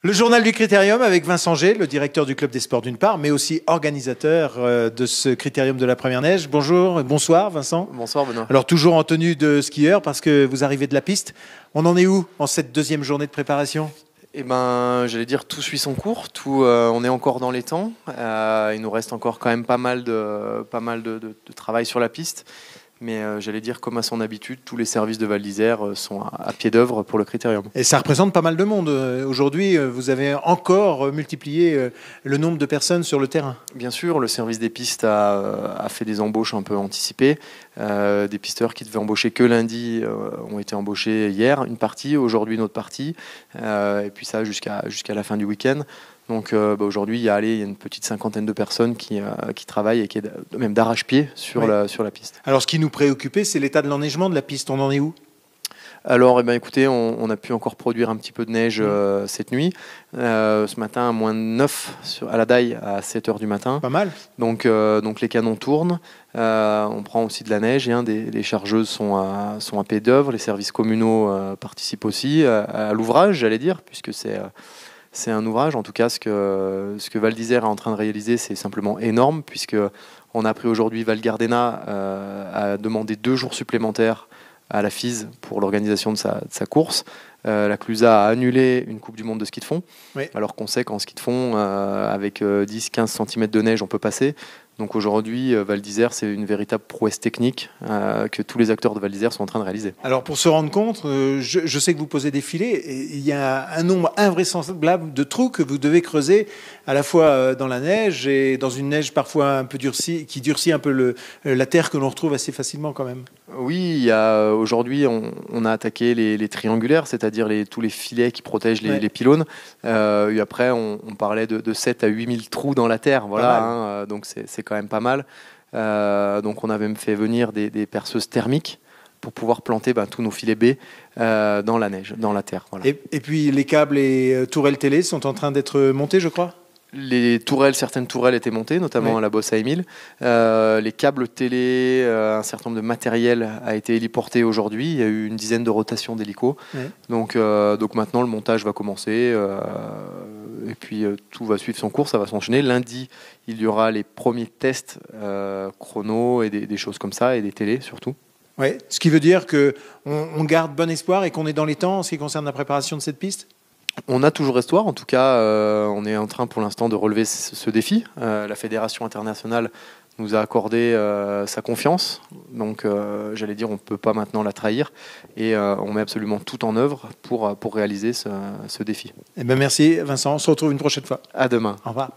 Le journal du Critérium avec Vincent G, le directeur du Club des Sports d'une part, mais aussi organisateur de ce Critérium de la première neige. Bonjour et bonsoir Vincent. Bonsoir Benoît. Alors toujours en tenue de skieur parce que vous arrivez de la piste. On en est où en cette deuxième journée de préparation ? Eh ben, j'allais dire tout suit son cours, on est encore dans les temps. Il nous reste encore quand même pas mal de travail sur la piste. Mais j'allais dire, comme à son habitude, tous les services de Val d'Isère sont à pied d'œuvre pour le Critérium. Et ça représente pas mal de monde. Aujourd'hui, vous avez encore multiplié le nombre de personnes sur le terrain. Bien sûr, le service des pistes a fait des embauches un peu anticipées. Des pisteurs qui devaient embaucher que lundi ont été embauchés hier, une partie, aujourd'hui une autre partie. Et puis ça jusqu'à la fin du week-end. Donc aujourd'hui, il y a une petite cinquantaine de personnes qui travaillent et qui est même d'arrache-pied sur la piste. Alors ce qui nous préoccupait, c'est l'état de l'enneigement de la piste. On en est où ? Alors, écoutez, on a pu encore produire un petit peu de neige cette nuit. Ce matin, à moins 9 à la Daille à 7h du matin. Pas mal. Donc les canons tournent. On prend aussi de la neige. Les chargeuses sont à pied d'œuvre. Les services communaux participent aussi à l'ouvrage, j'allais dire, puisque c'est un ouvrage. En tout cas, ce que Val d'Isère est en train de réaliser, c'est simplement énorme, puisqu'on a appris aujourd'hui, Val Gardena a demandé 2 jours supplémentaires à la FIS pour l'organisation de sa course. La Clusa a annulé une Coupe du Monde de ski de fond, alors qu'on sait qu'en ski de fond, avec 10-15 cm de neige, on peut passer. Donc aujourd'hui, Val d'Isère, c'est une véritable prouesse technique que tous les acteurs de Val d'Isère sont en train de réaliser. Alors pour se rendre compte, je sais que vous posez des filets, et il y a un nombre invraisemblable de trous que vous devez creuser à la fois dans la neige et dans une neige parfois un peu durcie, qui durcit un peu la terre que l'on retrouve assez facilement quand même. Oui, aujourd'hui, on a attaqué les triangulaires, c'est-à-dire tous les filets qui protègent les pylônes. Et après, on parlait de 7 à 8 000 trous dans la terre. Voilà, donc c'est quand même pas mal. Donc on avait même fait venir des perceuses thermiques pour pouvoir planter tous nos filets baies dans la neige, dans la terre. Voilà. Et puis les câbles et tourelles télé sont en train d'être montés, je crois ? Certaines tourelles étaient montées, notamment à la Bosse à Émile. Les câbles télé, un certain nombre de matériel a été héliporté aujourd'hui. Il y a eu une dizaine de rotations d'hélicos. Donc maintenant, le montage va commencer. Et puis tout va suivre son cours, ça va s'enchaîner. Lundi, il y aura les premiers tests chrono et des choses comme ça, et des télés surtout. Ouais. Ce qui veut dire qu'on garde bon espoir et qu'on est dans les temps en ce qui concerne la préparation de cette piste ? On a toujours espoir, en tout cas, on est en train pour l'instant de relever ce défi. La Fédération internationale nous a accordé sa confiance, donc j'allais dire on ne peut pas maintenant la trahir, et on met absolument tout en œuvre pour réaliser ce défi. Eh bien, merci Vincent, on se retrouve une prochaine fois. À demain. Au revoir.